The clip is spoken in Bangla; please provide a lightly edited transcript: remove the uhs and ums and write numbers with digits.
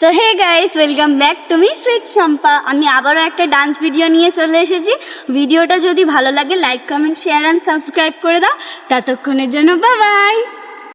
So hey guys, welcome back to me sweet Shampa. আমি আবারও একটা ডান্স ভিডিও নিয়ে চলে এসেছি। ভিডিওটা যদি ভালো লাগে like, comment, share and subscribe করে দাও। ততক্ষণের জন্য বাই বাই।